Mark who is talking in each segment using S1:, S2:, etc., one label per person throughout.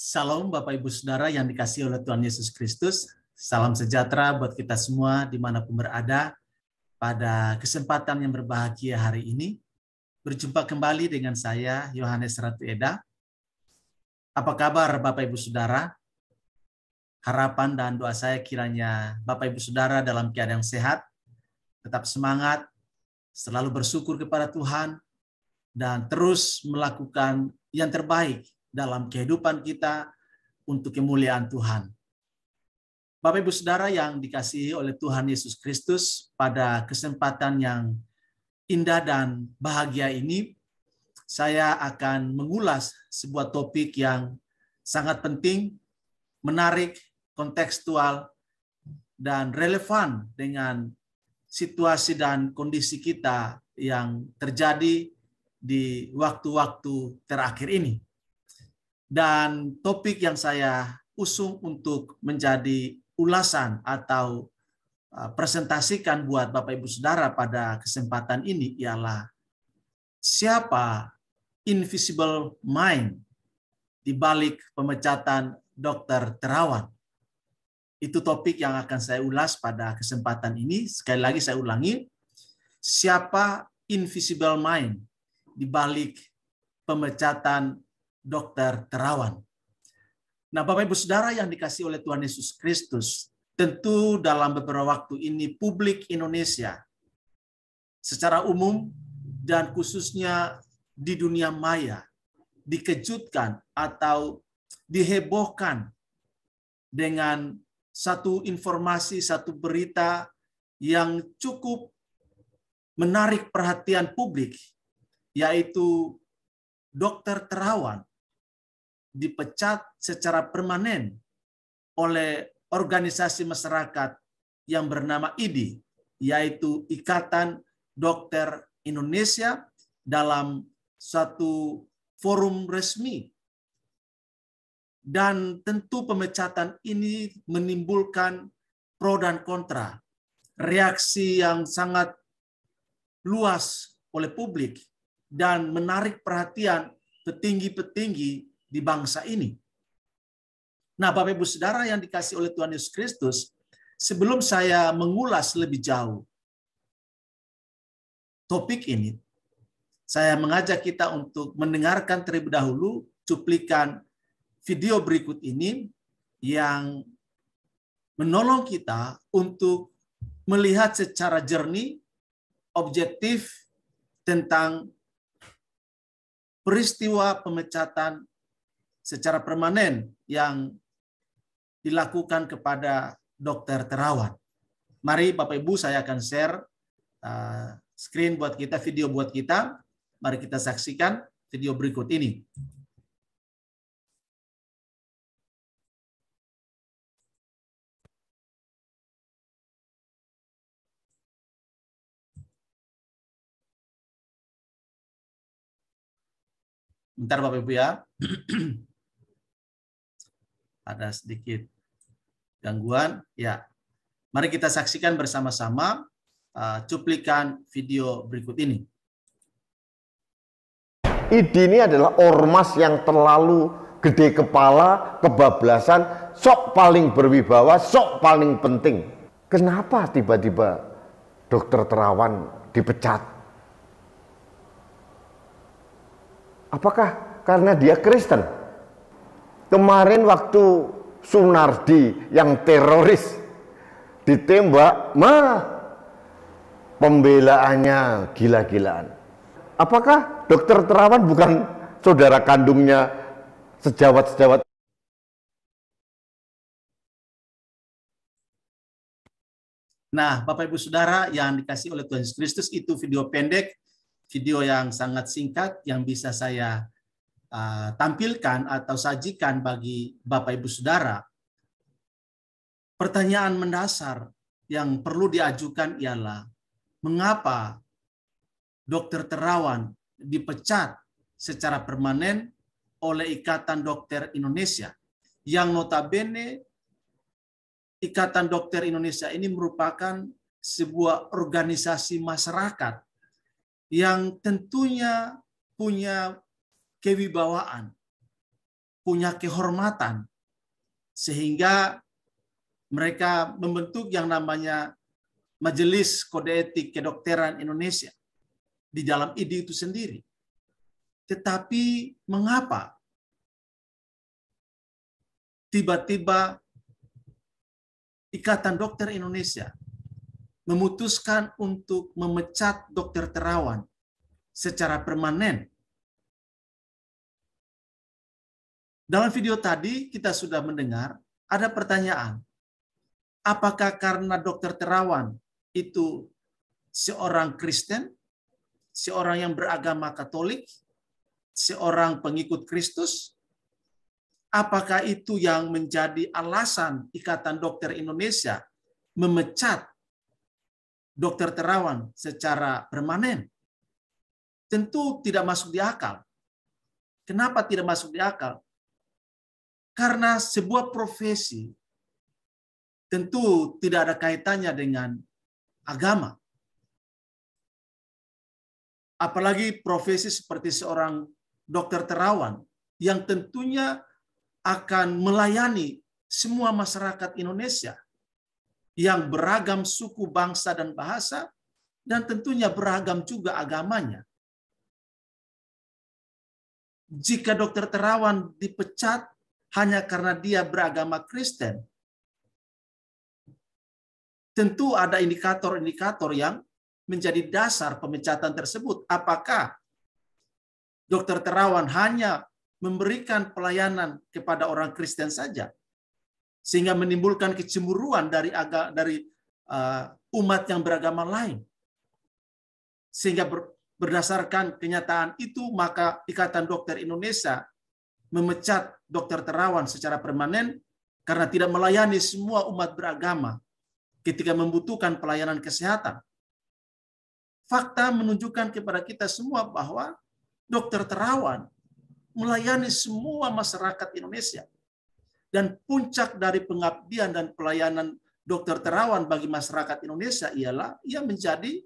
S1: Salam Bapak Ibu Saudara yang dikasihi oleh Tuhan Yesus Kristus. Salam sejahtera buat kita semua dimanapun berada. Pada kesempatan yang berbahagia hari ini, berjumpa kembali dengan saya, Yohanes Ratu Eda. Apa kabar Bapak Ibu Saudara? Harapan dan doa saya kiranya Bapak Ibu Saudara dalam keadaan sehat, tetap semangat, selalu bersyukur kepada Tuhan, dan terus melakukan yang terbaik dalam kehidupan kita untuk kemuliaan Tuhan. Bapak Ibu Saudara yang dikasihi oleh Tuhan Yesus Kristus, pada kesempatan yang indah dan bahagia ini, saya akan mengulas sebuah topik yang sangat penting, menarik, kontekstual, dan relevan dengan situasi dan kondisi kita yang terjadi di waktu-waktu terakhir ini. Dan topik yang saya usung untuk menjadi ulasan atau presentasikan buat Bapak Ibu Saudara pada kesempatan ini ialah siapa invisible mind di balik pemecatan Dr. Terawan. Itu topik yang akan saya ulas pada kesempatan ini. Sekali lagi saya ulangi, siapa invisible mind di balik pemecatan Dr. Terawan. Nah, Bapak Ibu Saudara yang dikasihi oleh Tuhan Yesus Kristus, tentu dalam beberapa waktu ini publik Indonesia secara umum dan khususnya di dunia maya dikejutkan atau dihebohkan dengan satu informasi, satu berita yang cukup menarik perhatian publik, yaitu Dr. Terawan dipecat secara permanen oleh organisasi masyarakat yang bernama IDI, yaitu Ikatan Dokter Indonesia, dalam satu forum resmi. Dan tentu pemecatan ini menimbulkan pro dan kontra, reaksi yang sangat luas oleh publik dan menarik perhatian petinggi-petinggi di bangsa ini. Nah, Bapak Ibu Saudara yang dikasihi oleh Tuhan Yesus Kristus, sebelum saya mengulas lebih jauh topik ini, saya mengajak kita untuk mendengarkan terlebih dahulu cuplikan video berikut ini yang menolong kita untuk melihat secara jernih, objektif tentang peristiwa pemecatan secara permanen yang dilakukan kepada Dr. Terawan. Mari Bapak Ibu, saya akan share screen buat kita, video buat kita. Mari kita saksikan video berikut ini. Bentar Bapak Ibu ya. Ada sedikit gangguan. Ya, mari kita saksikan bersama-sama cuplikan video berikut ini.
S2: IDI ini adalah ormas yang terlalu gede kepala, kebablasan, sok paling berwibawa, sok paling penting. Kenapa tiba-tiba Dr. Terawan dipecat? Apakah karena dia Kristen? Kemarin waktu Sunardi yang teroris ditembak, pembelaannya gila-gilaan. Apakah Dr. Terawan bukan saudara kandungnya sejawat-sejawat?
S1: Nah, Bapak Ibu Saudara yang dikasihi oleh Tuhan Yesus Kristus, itu video pendek, video yang sangat singkat yang bisa saya tampilkan atau sajikan bagi Bapak Ibu Saudara. Pertanyaan mendasar yang perlu diajukan ialah, mengapa Dr. Terawan dipecat secara permanen oleh Ikatan Dokter Indonesia, yang notabene Ikatan Dokter Indonesia ini merupakan sebuah organisasi masyarakat yang tentunya punya kewibawaan, punya kehormatan sehingga mereka membentuk yang namanya Majelis Kode Etik Kedokteran Indonesia di dalam ID itu sendiri. Tetapi mengapa tiba-tiba Ikatan Dokter Indonesia memutuskan untuk memecat Dr. Terawan secara permanen? Dalam video tadi kita sudah mendengar ada pertanyaan. Apakah karena Dr. Terawan itu seorang Kristen, seorang yang beragama Katolik, seorang pengikut Kristus? Apakah itu yang menjadi alasan Ikatan Dokter Indonesia memecat Dr. Terawan secara permanen? Tentu tidak masuk di akal. Kenapa tidak masuk di akal? Karena sebuah profesi tentu tidak ada kaitannya dengan agama. Apalagi profesi seperti seorang Dr. Terawan yang tentunya akan melayani semua masyarakat Indonesia yang beragam suku, bangsa, dan bahasa, dan tentunya beragam juga agamanya. Jika Dr. Terawan dipecat hanya karena dia beragama Kristen, tentu ada indikator-indikator yang menjadi dasar pemecatan tersebut. Apakah Dr. Terawan hanya memberikan pelayanan kepada orang Kristen saja, sehingga menimbulkan kecemburuan dari umat yang beragama lain, sehingga berdasarkan kenyataan itu maka Ikatan Dokter Indonesia memecat Dr. Terawan secara permanen karena tidak melayani semua umat beragama ketika membutuhkan pelayanan kesehatan. Fakta menunjukkan kepada kita semua bahwa Dr. Terawan melayani semua masyarakat Indonesia. Dan puncak dari pengabdian dan pelayanan Dr. Terawan bagi masyarakat Indonesia ialah ia menjadi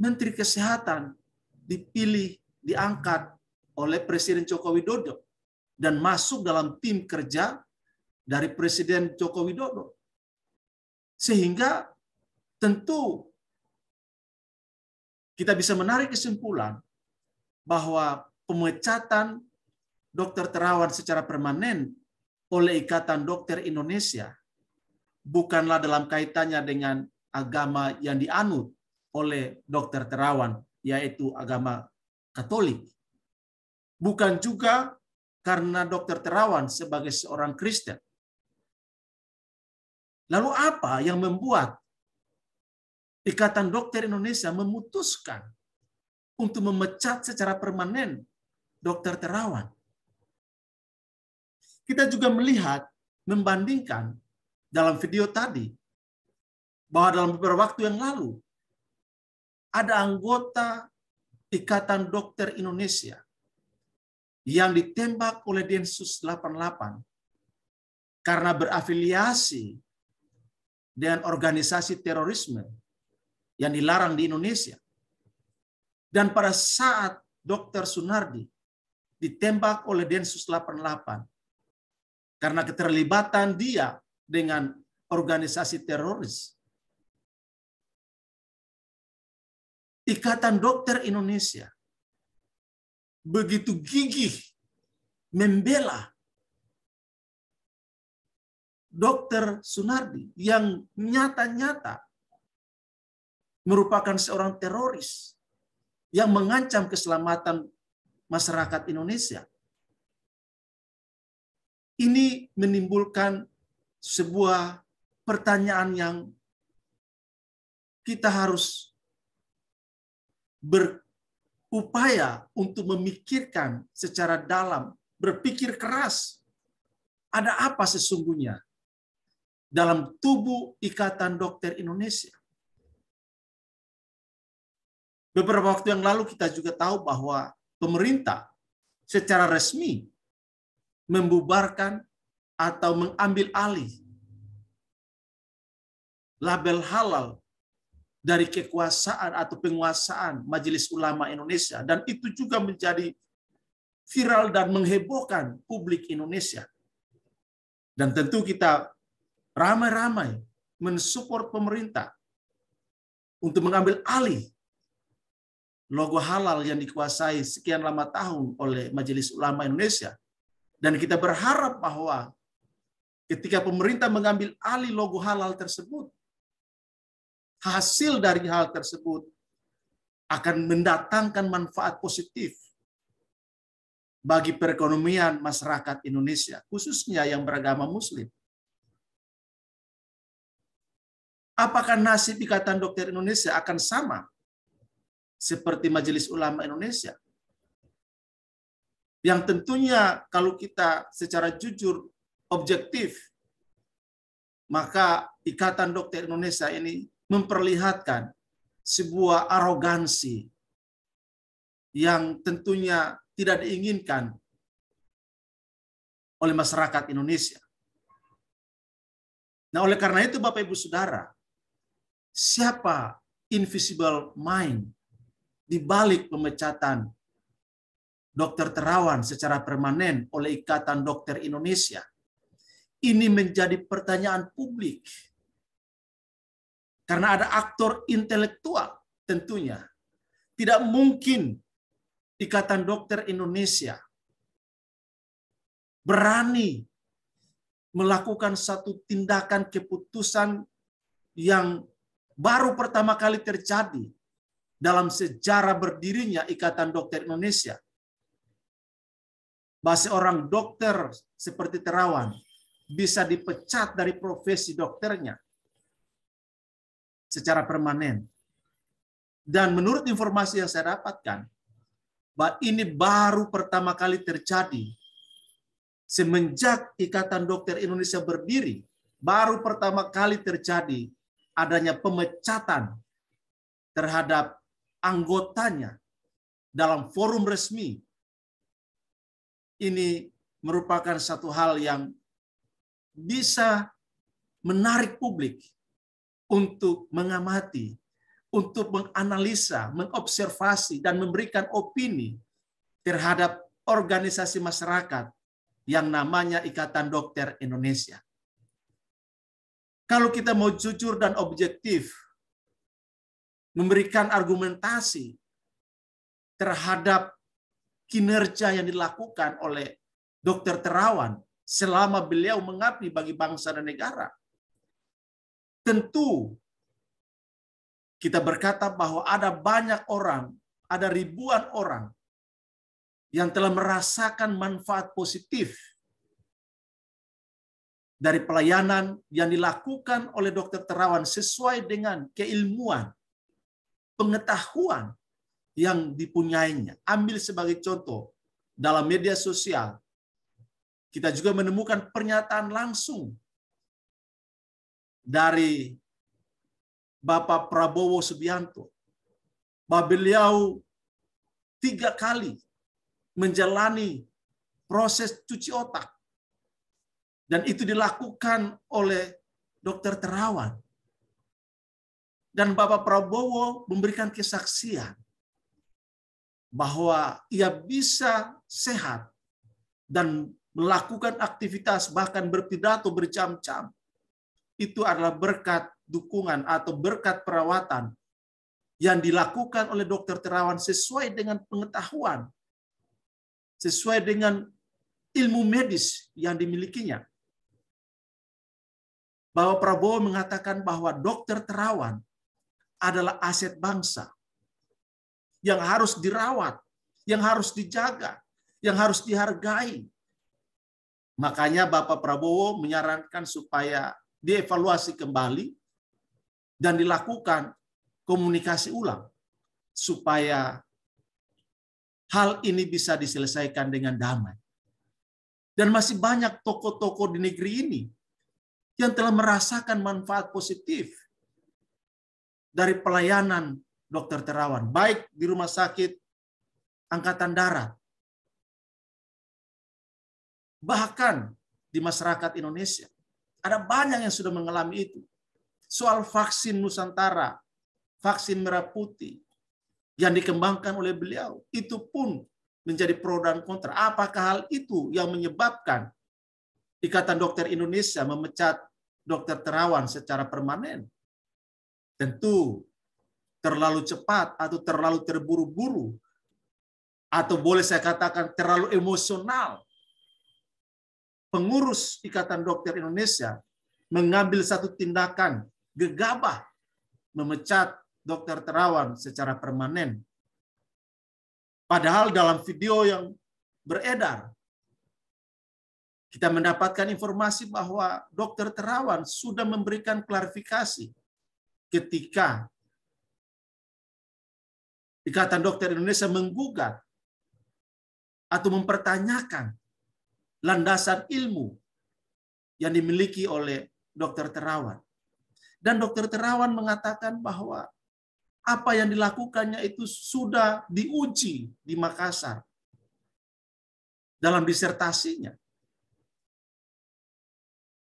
S1: Menteri Kesehatan, dipilih, diangkat oleh Presiden Joko Widodo dan masuk dalam tim kerja dari Presiden Joko Widodo. Sehingga tentu kita bisa menarik kesimpulan bahwa pemecatan Dr. Terawan secara permanen oleh Ikatan Dokter Indonesia bukanlah dalam kaitannya dengan agama yang dianut oleh Dr. Terawan, yaitu agama Katolik. Bukan juga karena Dr. Terawan sebagai seorang Kristen. Lalu apa yang membuat Ikatan Dokter Indonesia memutuskan untuk memecat secara permanen Dr. Terawan? Kita juga melihat, membandingkan dalam video tadi, bahwa dalam beberapa waktu yang lalu, ada anggota Ikatan Dokter Indonesia yang ditembak oleh Densus 88 karena berafiliasi dengan organisasi terorisme yang dilarang di Indonesia. Dan pada saat Dr. Sunardi ditembak oleh Densus 88 karena keterlibatan dia dengan organisasi teroris, Ikatan Dokter Indonesia begitu gigih membela Dr. Sunardi yang nyata-nyata merupakan seorang teroris yang mengancam keselamatan masyarakat Indonesia. Ini menimbulkan sebuah pertanyaan yang kita harus berupaya untuk memikirkan secara dalam, berpikir keras. Ada apa sesungguhnya dalam tubuh Ikatan Dokter Indonesia? Beberapa waktu yang lalu kita juga tahu bahwa pemerintah secara resmi membubarkan atau mengambil alih label halal dari kekuasaan atau penguasaan Majelis Ulama Indonesia. Dan itu juga menjadi viral dan menghebohkan publik Indonesia. Dan tentu kita ramai-ramai mensupport pemerintah untuk mengambil alih logo halal yang dikuasai sekian lama tahun oleh Majelis Ulama Indonesia. Dan kita berharap bahwa ketika pemerintah mengambil alih logo halal tersebut, hasil dari hal tersebut akan mendatangkan manfaat positif bagi perekonomian masyarakat Indonesia, khususnya yang beragama Muslim. Apakah nasib Ikatan Dokter Indonesia akan sama seperti Majelis Ulama Indonesia? Yang tentunya kalau kita secara jujur, objektif, maka Ikatan Dokter Indonesia ini memperlihatkan sebuah arogansi yang tentunya tidak diinginkan oleh masyarakat Indonesia. Nah, oleh karena itu Bapak Ibu Saudara, siapa invisible mind di balik pemecatan Dr. Terawan secara permanen oleh Ikatan Dokter Indonesia? Ini menjadi pertanyaan publik. Karena ada aktor intelektual tentunya. Tidak mungkin Ikatan Dokter Indonesia berani melakukan satu tindakan keputusan yang baru pertama kali terjadi dalam sejarah berdirinya Ikatan Dokter Indonesia. Bahwa seorang dokter seperti Terawan bisa dipecat dari profesi dokternya secara permanen. Dan menurut informasi yang saya dapatkan, bahwa ini baru pertama kali terjadi semenjak Ikatan Dokter Indonesia berdiri, baru pertama kali terjadi adanya pemecatan terhadap anggotanya dalam forum resmi. Ini merupakan satu hal yang bisa menarik publik untuk mengamati, untuk menganalisa, mengobservasi, dan memberikan opini terhadap organisasi masyarakat yang namanya Ikatan Dokter Indonesia. Kalau kita mau jujur dan objektif, memberikan argumentasi terhadap kinerja yang dilakukan oleh Dr. Terawan selama beliau mengabdi bagi bangsa dan negara, tentu kita berkata bahwa ada banyak orang, ada ribuan orang yang telah merasakan manfaat positif dari pelayanan yang dilakukan oleh Dr. Terawan sesuai dengan keilmuan, pengetahuan yang dipunyainya. Ambil sebagai contoh, dalam media sosial, kita juga menemukan pernyataan langsung dari Bapak Prabowo Subianto, bahwa beliau 3 kali menjalani proses cuci otak. Dan itu dilakukan oleh Dr. Terawan. Dan Bapak Prabowo memberikan kesaksian bahwa ia bisa sehat dan melakukan aktivitas, bahkan berpidato berjam-jam. Itu adalah berkat dukungan atau berkat perawatan yang dilakukan oleh Dr. Terawan sesuai dengan pengetahuan, sesuai dengan ilmu medis yang dimilikinya. Bahwa Prabowo mengatakan bahwa Dr. Terawan adalah aset bangsa yang harus dirawat, yang harus dijaga, yang harus dihargai. Makanya Bapak Prabowo menyarankan supaya dievaluasi kembali dan dilakukan komunikasi ulang supaya hal ini bisa diselesaikan dengan damai. Dan masih banyak tokoh-tokoh di negeri ini yang telah merasakan manfaat positif dari pelayanan Dr. Terawan, baik di Rumah Sakit Angkatan Darat, bahkan di masyarakat Indonesia. Ada banyak yang sudah mengalami itu. Soal vaksin Nusantara, vaksin merah putih yang dikembangkan oleh beliau, itu pun menjadi pro dan kontra. Apakah hal itu yang menyebabkan Ikatan Dokter Indonesia memecat Dr. Terawan secara permanen? Tentu terlalu cepat atau terlalu terburu-buru, atau boleh saya katakan terlalu emosional. Pengurus Ikatan Dokter Indonesia mengambil satu tindakan gegabah memecat Dr. Terawan secara permanen. Padahal dalam video yang beredar, kita mendapatkan informasi bahwa Dr. Terawan sudah memberikan klarifikasi ketika Ikatan Dokter Indonesia menggugat atau mempertanyakan landasan ilmu yang dimiliki oleh Dr. Terawan. Dan Dr. Terawan mengatakan bahwa apa yang dilakukannya itu sudah diuji di Makassar dalam disertasinya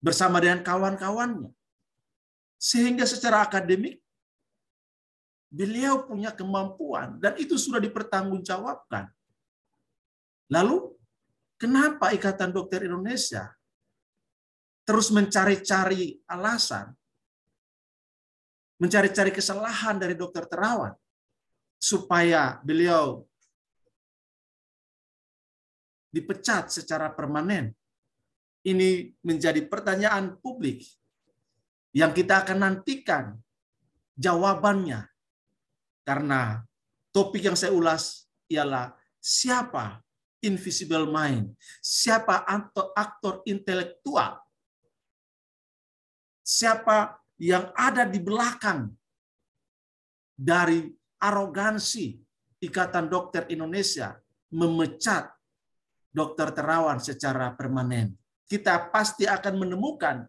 S1: bersama dengan kawan-kawannya. Sehingga secara akademik beliau punya kemampuan dan itu sudah dipertanggungjawabkan. Lalu kenapa Ikatan Dokter Indonesia terus mencari-cari alasan, mencari-cari kesalahan dari Dr. Terawan supaya beliau dipecat secara permanen? Ini menjadi pertanyaan publik yang kita akan nantikan jawabannya. Karena topik yang saya ulas ialah siapa invisible mind, siapa aktor intelektual, siapa yang ada di belakang dari arogansi Ikatan Dokter Indonesia memecat Dr. Terawan secara permanen. Kita pasti akan menemukan,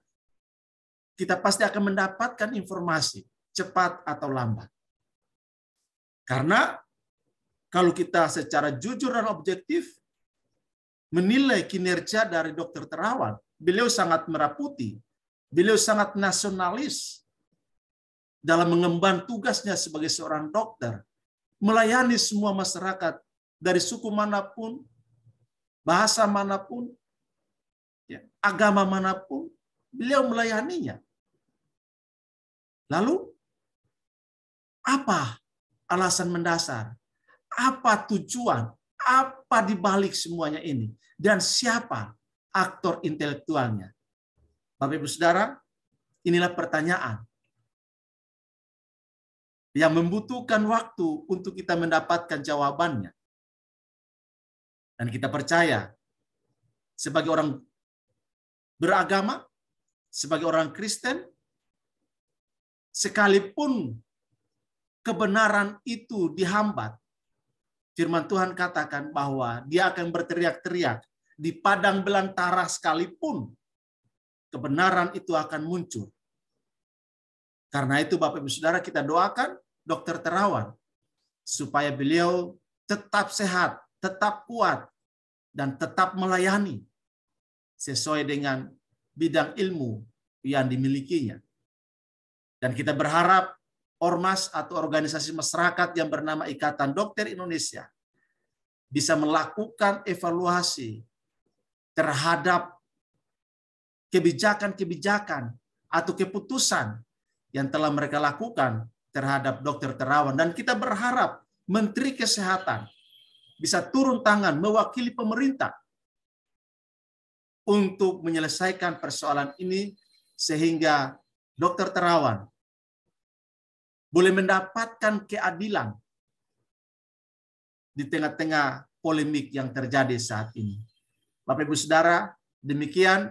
S1: kita pasti akan mendapatkan informasi cepat atau lambat. Karena kalau kita secara jujur dan objektif menilai kinerja dari Dr. Terawan, beliau sangat meraputi, beliau sangat nasionalis dalam mengemban tugasnya sebagai seorang dokter, melayani semua masyarakat dari suku manapun, bahasa manapun, agama manapun, beliau melayaninya. Lalu, apa alasan mendasar? Apa tujuan? Apa dibalik semuanya ini? Dan siapa aktor intelektualnya? Bapak Ibu Saudara, inilah pertanyaan yang membutuhkan waktu untuk kita mendapatkan jawabannya. Dan kita percaya, sebagai orang beragama, sebagai orang Kristen, sekalipun kebenaran itu dihambat, firman Tuhan katakan bahwa dia akan berteriak-teriak di padang belantara sekalipun kebenaran itu akan muncul. Karena itu Bapak Ibu Saudara, kita doakan Dr. Terawan supaya beliau tetap sehat, tetap kuat, dan tetap melayani sesuai dengan bidang ilmu yang dimilikinya. Dan kita berharap ormas atau organisasi masyarakat yang bernama Ikatan Dokter Indonesia bisa melakukan evaluasi terhadap kebijakan-kebijakan atau keputusan yang telah mereka lakukan terhadap Dr. Terawan. Dan kita berharap Menteri Kesehatan bisa turun tangan mewakili pemerintah untuk menyelesaikan persoalan ini sehingga Dr. Terawan boleh mendapatkan keadilan di tengah-tengah polemik yang terjadi saat ini. Bapak Ibu Saudara, demikian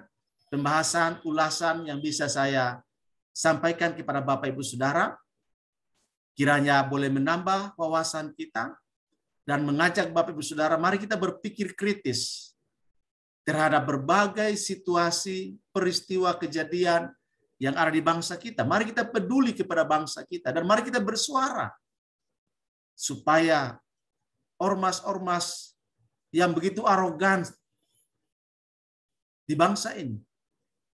S1: pembahasan ulasan yang bisa saya sampaikan kepada Bapak Ibu Saudara. Kiranya boleh menambah wawasan kita dan mengajak Bapak Ibu Saudara, mari kita berpikir kritis terhadap berbagai situasi, peristiwa, kejadian yang ada di bangsa kita. Mari kita peduli kepada bangsa kita dan mari kita bersuara supaya ormas-ormas yang begitu arogan di bangsa ini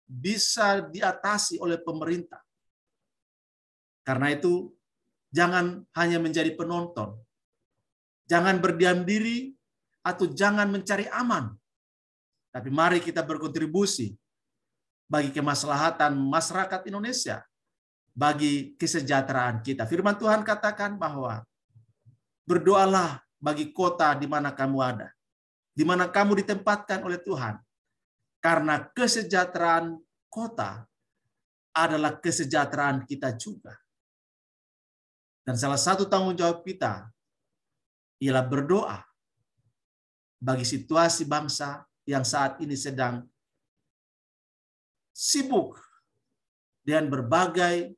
S1: bisa diatasi oleh pemerintah. Karena itu, jangan hanya menjadi penonton. Jangan berdiam diri atau jangan mencari aman. Tapi mari kita berkontribusi bagi kemaslahatan masyarakat Indonesia, bagi kesejahteraan kita. Firman Tuhan katakan bahwa berdoalah bagi kota di mana kamu ada, di mana kamu ditempatkan oleh Tuhan. Karena kesejahteraan kota adalah kesejahteraan kita juga. Dan salah satu tanggung jawab kita ialah berdoa bagi situasi bangsa yang saat ini sedang sibuk dengan berbagai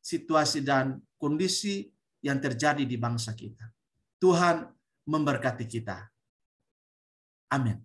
S1: situasi dan kondisi yang terjadi di bangsa kita. Tuhan memberkati kita. Amin.